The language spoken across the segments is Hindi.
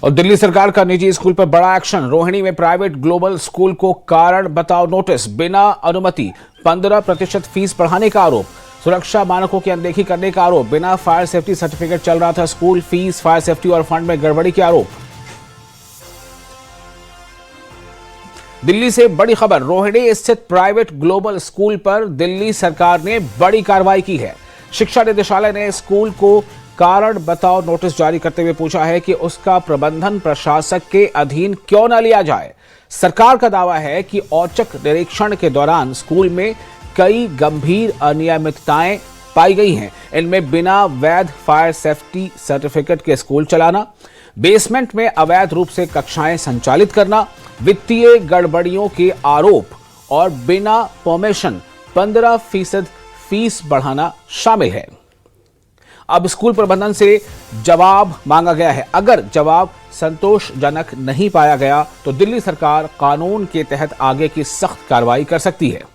और दिल्ली सरकार का निजी स्कूल पर बड़ा एक्शन। रोहिणी में प्राइवेट ग्लोबल स्कूल को कारण बताओ नोटिस, बिना अनुमति 15% फीस बढ़ाने का आरोप, सुरक्षा मानकों की अनदेखी करने का आरोप, बिना फायर सेफ्टी सर्टिफिकेट चल रहा था स्कूल, फीस, फायर सेफ्टी और फंड में गड़बड़ी के आरोप। दिल्ली से बड़ी खबर, रोहिणी स्थित प्राइवेट ग्लोबल स्कूल पर दिल्ली सरकार ने बड़ी कार्रवाई की है। शिक्षा निदेशालय ने स्कूल को कारण बताओ नोटिस जारी करते हुए पूछा है कि उसका प्रबंधन प्रशासक के अधीन क्यों न लिया जाए। सरकार का दावा है कि औचक निरीक्षण के दौरान स्कूल में कई गंभीर अनियमितताएं पाई गई हैं। इनमें बिना वैध फायर सेफ्टी सर्टिफिकेट के स्कूल चलाना, बेसमेंट में अवैध रूप से कक्षाएं संचालित करना, वित्तीय गड़बड़ियों के आरोप और बिना परमिशन 15% फीस बढ़ाना शामिल है। अब स्कूल प्रबंधन से जवाब मांगा गया है। अगर जवाब संतोषजनक नहीं पाया गया तो दिल्ली सरकार कानून के तहत आगे की सख्त कार्रवाई कर सकती है।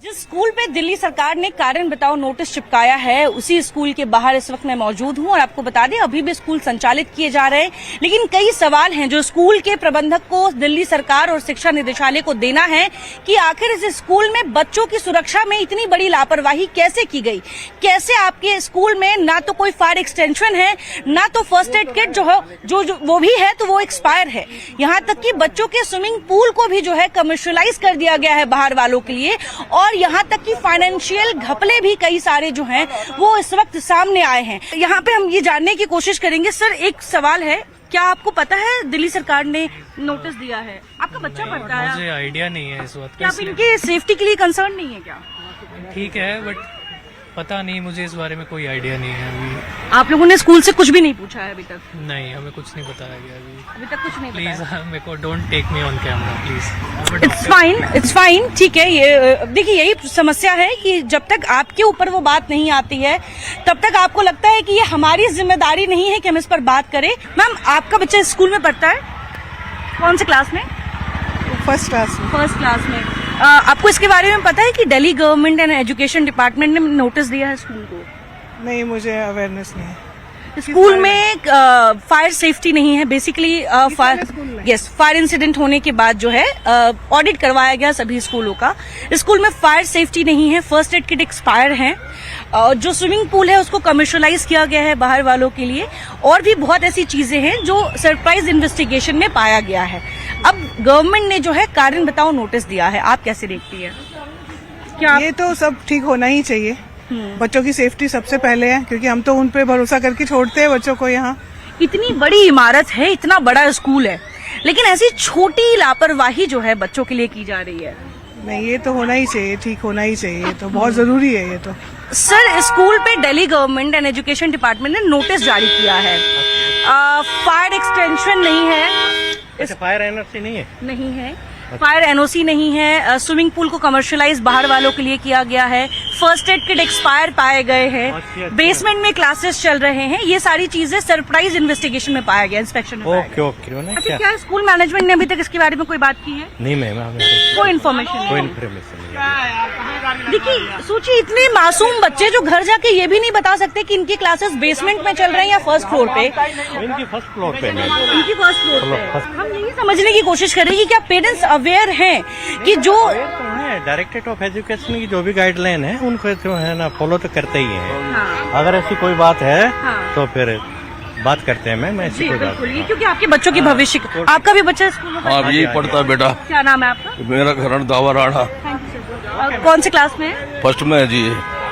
जिस स्कूल पे दिल्ली सरकार ने कारण बताओ नोटिस चिपकाया है, उसी स्कूल के बाहर इस वक्त मैं मौजूद हूं और आपको बता दें अभी भी स्कूल संचालित किए जा रहे हैं, लेकिन कई सवाल हैं जो स्कूल के प्रबंधक को दिल्ली सरकार और शिक्षा निदेशालय को देना है कि आखिर इस स्कूल में बच्चों की सुरक्षा में इतनी बड़ी लापरवाही कैसे की गई। कैसे आपके स्कूल में ना तो कोई फायर एक्सटेंशन है, ना तो फर्स्ट एड किट जो वो भी है तो वो एक्सपायर है। यहाँ तक कि बच्चों के स्विमिंग पूल को भी जो है कमर्शियलाइज कर दिया गया है बाहर वालों के लिए, और यहाँ तक कि फाइनेंशियल घपले भी कई सारे जो हैं वो इस वक्त सामने आए हैं। यहाँ पे हम ये जानने की कोशिश करेंगे। सर, एक सवाल है, क्या आपको पता है दिल्ली सरकार ने नोटिस दिया है? आपका बच्चा पढ़ता है? मुझे आइडिया नहीं है इस वक्त। क्या आप इनके सेफ्टी के लिए कंसर्न नहीं है क्या? ठीक है, बट पता नहीं, मुझे इस बारे में कोई आइडिया नहीं है अभी। आप लोगों ने स्कूल से कुछ भी नहीं पूछा है अभी तक? नहीं, हमें कुछ नहीं बताया गया अभी तक कुछ नहीं प्लीज बताया। मेरे को don't take me on camera please. It's fine, ठीक है। ये देखिए, यही समस्या है कि जब तक आपके ऊपर वो बात नहीं आती है तब तक आपको लगता है कि ये हमारी जिम्मेदारी नहीं है कि हम इस पर बात करें। मैम, आपका बच्चा स्कूल में पढ़ता है? कौन से क्लास में? फर्स्ट क्लास में। आपको इसके बारे में पता है कि Delhi government and education department ने नोटिस दिया है स्कूल को? नहीं, मुझे अवेयरनेस नहीं है। स्कूल में फायर सेफ्टी नहीं है। बेसिकली फायर इंसिडेंट होने के बाद जो है ऑडिट करवाया गया सभी स्कूलों का। स्कूल में फायर सेफ्टी नहीं है, फर्स्ट एड किट एक्सपायर है, जो स्विमिंग पूल है उसको कमर्शियलाइज किया गया है बाहर वालों के लिए, और भी बहुत ऐसी चीजें हैं जो सरप्राइज इन्वेस्टिगेशन में पाया गया है। अब गवर्नमेंट ने जो है कारण बताओ नोटिस दिया है, आप कैसे देखती है? क्या ये तो सब ठीक होना ही चाहिए। बच्चों की सेफ्टी सबसे पहले है, क्योंकि हम तो उन पे भरोसा करके छोड़ते हैं बच्चों को। यहाँ इतनी बड़ी इमारत है, इतना बड़ा स्कूल है, लेकिन ऐसी छोटी लापरवाही जो है बच्चों के लिए की जा रही है। नहीं, ये तो होना ही चाहिए, ठीक होना ही चाहिए, तो बहुत जरूरी है ये तो। सर, स्कूल पे Delhi government and education department ने नोटिस जारी किया है। फायर एक्सटेंशन नहीं है। अच्छा, फायर एनओसी नहीं है? नहीं है, फायर एनओसी नहीं है। स्विमिंग पूल को कमर्शियलाइज बाहर वालों के लिए किया गया है। फर्स्ट एड किट एक्सपायर पाए गए हैं। बेसमेंट में क्लासेस चल रहे हैं। ये सारी चीजें सरप्राइज इन्वेस्टिगेशन में पाया गया, इंस्पेक्शन में पाया गया। ओके। अच्छा, क्या स्कूल मैनेजमेंट ने अभी तक इसके बारे में कोई बात की है? नहीं मैम, कोई इन्फॉर्मेशन कोई नहीं। इन्फॉर्मेशन नहीं। देखिए, सोचिए, इतने मासूम बच्चे जो घर जाके ये भी नहीं बता सकते कि इनकी क्लासेस बेसमेंट में चल रहे हैं या फर्स्ट फ्लोर पे। इनकी फर्स्ट फ्लोर पे मैम। इनकी फर्स्ट फ्लोर पे। हम यही समझने की कोशिश कर रहे हैं कि क्या पेरेंट्स अवेयर हैं कि जो डायरेक्टरेट ऑफ एजुकेशन की जो भी गाइडलाइन है उनको जो है ना फॉलो तो करते ही हैं। हाँ। अगर ऐसी कोई बात है हाँ। तो फिर बात करते हैं मैम, ऐसी कोई बात बिल्कुल, ये क्योंकि आपके बच्चों की भविष्य। आपका भी बच्चा स्कूल में हाँ, यही पढ़ता है बेटा। क्या नाम है आपका? मेरा घर दावा राणा। कौन से क्लास में है? फर्स्ट में है जी।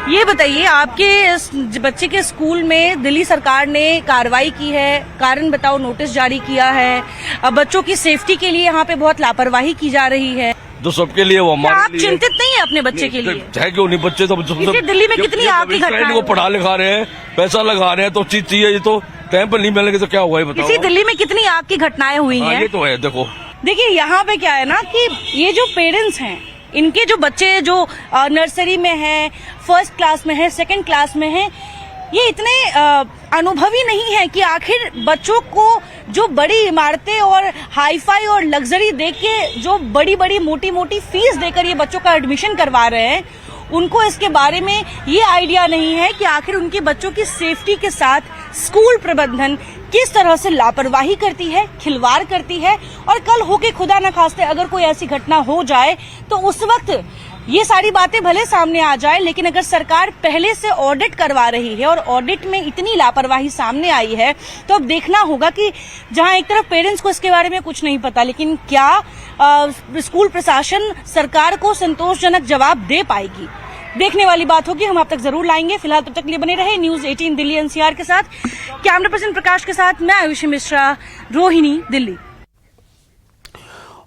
ये बताइए, आपके इस बच्चे के स्कूल में दिल्ली सरकार ने कार्रवाई की है, कारण बताओ नोटिस जारी किया है। अब बच्चों की सेफ्टी के लिए यहाँ पे बहुत लापरवाही की जा रही है। जो सबके लिए वो क्या हमारे आप लिए चिंतित नहीं है अपने बच्चे के लिए? है क्यों नहीं? बच्चे तो इसे दिल्ली में कितनी आपकी घटनाएं को पढ़ा लिखा रहे हैं, पैसा लगा रहे हैं, तो चीज चाहिए। ये तो टाइम पर नहीं मिलेंगे तो क्या हुआ है बताओ? इसी दिल्ली में कितनी आग की घटनाएं हुई हैं? ये तो है। देखो, देखिए, यहाँ पे क्या है ना कि ये जो पेरेंट्स हैं, इनके जो बच्चे जो नर्सरी में है, फर्स्ट क्लास में है, सेकंड क्लास में है, ये इतने अनुभवी नहीं है कि आखिर बच्चों को जो बड़ी इमारतें और हाईफाई और लग्जरी देके जो बड़ी बड़ी मोटी मोटी फीस देकर ये बच्चों का एडमिशन करवा रहे हैं, उनको इसके बारे में ये आइडिया नहीं है कि आखिर उनके बच्चों की सेफ्टी के साथ स्कूल प्रबंधन किस तरह से लापरवाही करती है, खिलवाड़ करती है, और कल होके खुदा न खास्ते अगर कोई ऐसी घटना हो जाए तो उस वक्त ये सारी बातें भले सामने आ जाए, लेकिन अगर सरकार पहले से ऑडिट करवा रही है और ऑडिट में इतनी लापरवाही सामने आई है तो अब देखना होगा कि जहां एक तरफ पेरेंट्स को इसके बारे में कुछ नहीं पता, लेकिन क्या स्कूल प्रशासन सरकार को संतोषजनक जवाब दे पाएगी, देखने वाली बात होगी। हम आप तक जरूर लाएंगे। फिलहाल तब तक लिए बने रहे न्यूज 18 दिल्ली एनसीआर के साथ। कैमरा पर्सन प्रकाश के साथ मैं आयुषी मिश्रा, रोहिणी, दिल्ली।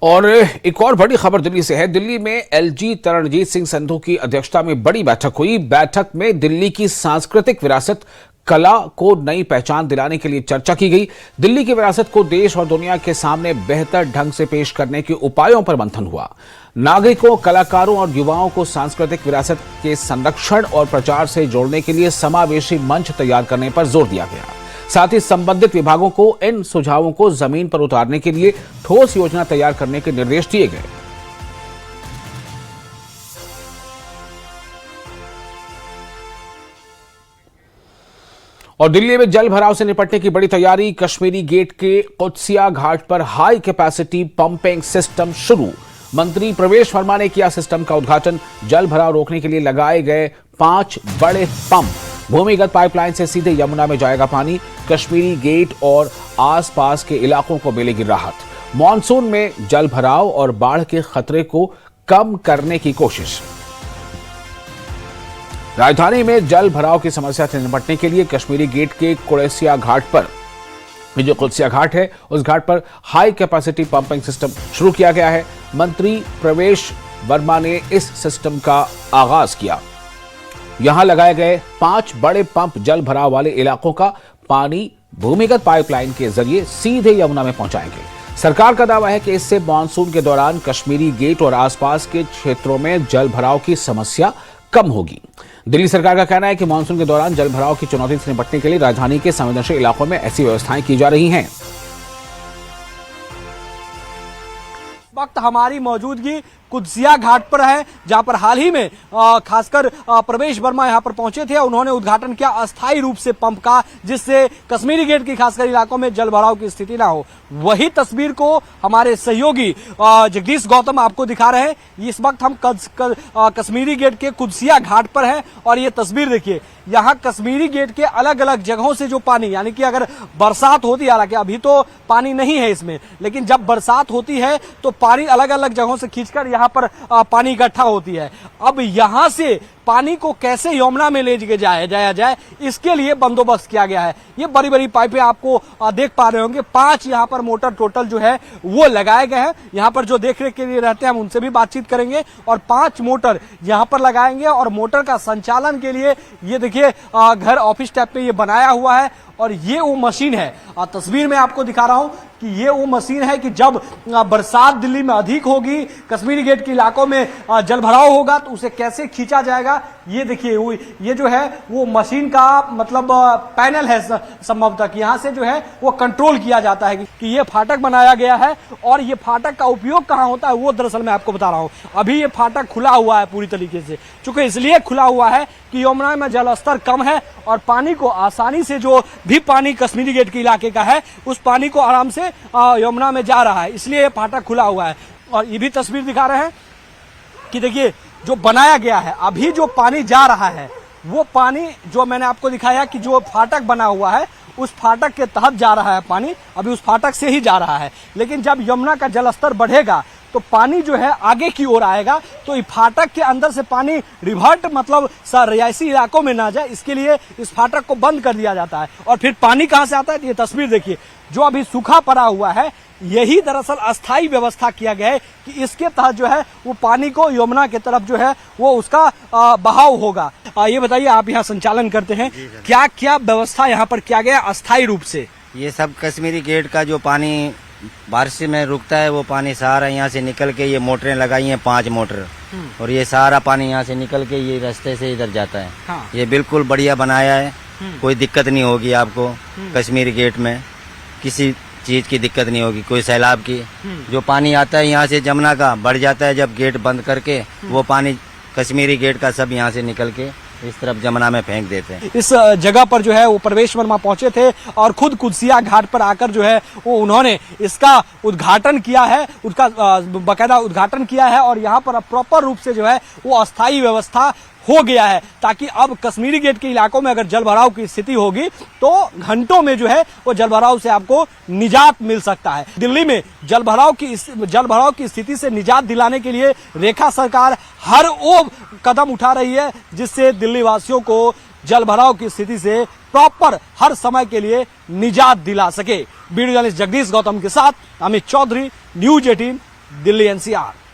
और एक और बड़ी खबर दिल्ली से है। दिल्ली में एलजी तरणजीत सिंह संधू की अध्यक्षता में बड़ी बैठक हुई। बैठक में दिल्ली की सांस्कृतिक विरासत कला को नई पहचान दिलाने के लिए चर्चा की गई। दिल्ली की विरासत को देश और दुनिया के सामने बेहतर ढंग से पेश करने के उपायों पर मंथन हुआ। नागरिकों, कलाकारों और युवाओं को सांस्कृतिक विरासत के संरक्षण और प्रचार से जोड़ने के लिए समावेशी मंच तैयार करने पर जोर दिया गया। साथ ही संबंधित विभागों को इन सुझावों को जमीन पर उतारने के लिए ठोस योजना तैयार करने के निर्देश दिए गए। और दिल्ली में जल भराव से निपटने की बड़ी तैयारी। कश्मीरी गेट के कुत्सिया घाट पर हाई कैपेसिटी पंपिंग सिस्टम शुरू। मंत्री प्रवेश वर्मा ने किया सिस्टम का उद्घाटन। जल भराव रोकने के लिए लगाए गए 5 बड़े पंप। भूमिगत पाइपलाइन से सीधे यमुना में जाएगा पानी। कश्मीरी गेट और आसपास के इलाकों को मिलेगी राहत। मॉनसून में जल भराव और बाढ़ के खतरे को कम करने की कोशिश। राजधानी में जल भराव की समस्या से निपटने के लिए कश्मीरी गेट के कुत्सिया घाट पर, जो कुत्सिया घाट है, उस घाट पर हाई कैपेसिटी पंपिंग सिस्टम शुरू किया गया है। मंत्री प्रवेश वर्मा ने इस सिस्टम का आगाज किया। यहां लगाए गए 5 बड़े पंप जल भराव वाले इलाकों का पानी भूमिगत पाइपलाइन के जरिए सीधे यमुना में पहुंचाएंगे। सरकार का दावा है कि इससे मानसून के दौरान कश्मीरी गेट और आसपास के क्षेत्रों में जल भराव की समस्या कम होगी। दिल्ली सरकार का कहना है कि मानसून के दौरान जल भराव की चुनौती से निपटने के लिए राजधानी के संवेदनशील इलाकों में ऐसी व्यवस्थाएं की जा रही हैं। वक्त हमारी मौजूदगी कुत्सिया घाट पर है, जहां पर हाल ही में खासकर प्रवेश वर्मा यहां पर पहुंचे थे। उन्होंने उद्घाटन किया अस्थायी रूप से पंप का, जिससे कश्मीरी गेट की खासकर इलाकों में जल भराव की स्थिति ना हो। वही तस्वीर को हमारे सहयोगी जगदीश गौतम आपको दिखा रहे हैं। इस वक्त हम कश्मीरी गेट के कुत्सिया घाट पर हैं और ये तस्वीर देखिए, यहाँ कश्मीरी गेट के अलग अलग जगहों से जो पानी, यानी कि अगर बरसात होती है, हालांकि अभी तो पानी नहीं है इसमें, लेकिन जब बरसात होती है तो पानी अलग अलग जगहों से खींचकर यहाँ पर पानी इकट्ठा होती है। अब यहाँ से पानी को कैसे यमुना में ले जाया जाए, इसके लिए बंदोबस्त किया गया है। ये बड़ी बड़ी पाइपें आपको देख पा रहे होंगे। 5 यहाँ पर मोटर टोटल जो है वो लगाए गए हैं। यहाँ पर जो देखरेख के लिए रहते हैं हम उनसे भी बातचीत करेंगे। और 5 मोटर यहाँ पर लगाएंगे और मोटर का संचालन के लिए ये देखिए घर ऑफिस टाइप पे ये बनाया हुआ है। और ये वो मशीन है, तस्वीर में आपको दिखा रहा हूं कि ये वो मशीन है कि जब बरसात दिल्ली में अधिक होगी, कश्मीरी गेट के इलाकों में जल भराव होगा, तो उसे कैसे खींचा जाएगा। ये देखिए ये जो है वो मशीन का मतलब पैनल है संभवतः, यहाँ से जो है वो कंट्रोल किया जाता है कि ये फाटक बनाया गया है। और ये फाटक का उपयोग कहाँ होता है वो दरअसल मैं आपको बता रहा हूँ। अभी ये फाटक खुला हुआ है पूरी तरीके से, चूंकि इसलिए खुला हुआ है कि यमुना में जल स्तर कम है और पानी को आसानी से, जो भी पानी कश्मीरी गेट के इलाके का है, उस पानी को आराम से यमुना में जा रहा है, इसलिए ये फाटक खुला हुआ है। और ये भी तस्वीर दिखा रहे हैं कि देखिए जो बनाया गया है, अभी जो पानी जा रहा है वो पानी जो मैंने आपको दिखाया कि जो फाटक बना हुआ है उस फाटक के तहत जा रहा है पानी, अभी उस फाटक से ही जा रहा है। लेकिन जब यमुना का जलस्तर बढ़ेगा तो पानी जो है आगे की ओर आएगा, तो फाटक के अंदर से पानी रिवर्ट मतलब रिहायशी इलाकों में ना जाए, इसके लिए इस फाटक को बंद कर दिया जाता है। और फिर पानी कहां से आता है, ये तस्वीर देखिए, जो अभी सूखा पड़ा हुआ है, यही दरअसल अस्थायी व्यवस्था किया गया है कि इसके तहत जो है वो पानी को यमुना की तरफ जो है वो उसका बहाव होगा। ये बताइए, आप यहाँ संचालन करते हैं, क्या क्या व्यवस्था यहाँ पर किया गया अस्थायी रूप से? ये सब कश्मीरी गेट का जो पानी बारिश में रुकता है वो पानी सारा यहाँ से निकल के, ये मोटरें लगाई हैं 5 मोटर, और ये सारा पानी यहाँ से निकल के ये रास्ते से इधर जाता है। हाँ। ये बिल्कुल बढ़िया बनाया है, कोई दिक्कत नहीं होगी आपको कश्मीरी गेट में, किसी चीज की दिक्कत नहीं होगी, कोई सैलाब की। जो पानी आता है यहाँ से जमुना का बढ़ जाता है, जब गेट बंद करके वो पानी कश्मीरी गेट का सब यहाँ से निकल के इस तरफ जमुना में फेंक देते हैं। इस जगह पर जो है वो प्रवेश वर्मा पहुंचे थे और खुद कुदसिया घाट पर आकर जो है वो उन्होंने इसका उद्घाटन किया है, उसका बाकायदा उद्घाटन किया है और यहाँ पर अब प्रॉपर रूप से जो है वो अस्थायी व्यवस्था हो गया है, ताकि अब कश्मीरी गेट के इलाकों में अगर जलभराव की स्थिति होगी तो घंटों में जो है वो जलभराव से आपको निजात मिल सकता है। दिल्ली में जलभराव की स्थिति से निजात दिलाने के लिए रेखा सरकार हर वो कदम उठा रही है जिससे दिल्ली वासियों को जलभराव की स्थिति से प्रॉपर हर समय के लिए निजात दिला सके। वीडियो जर्नलिस्ट जगदीश गौतम के साथ अमित चौधरी, न्यूज 18, दिल्ली NCR।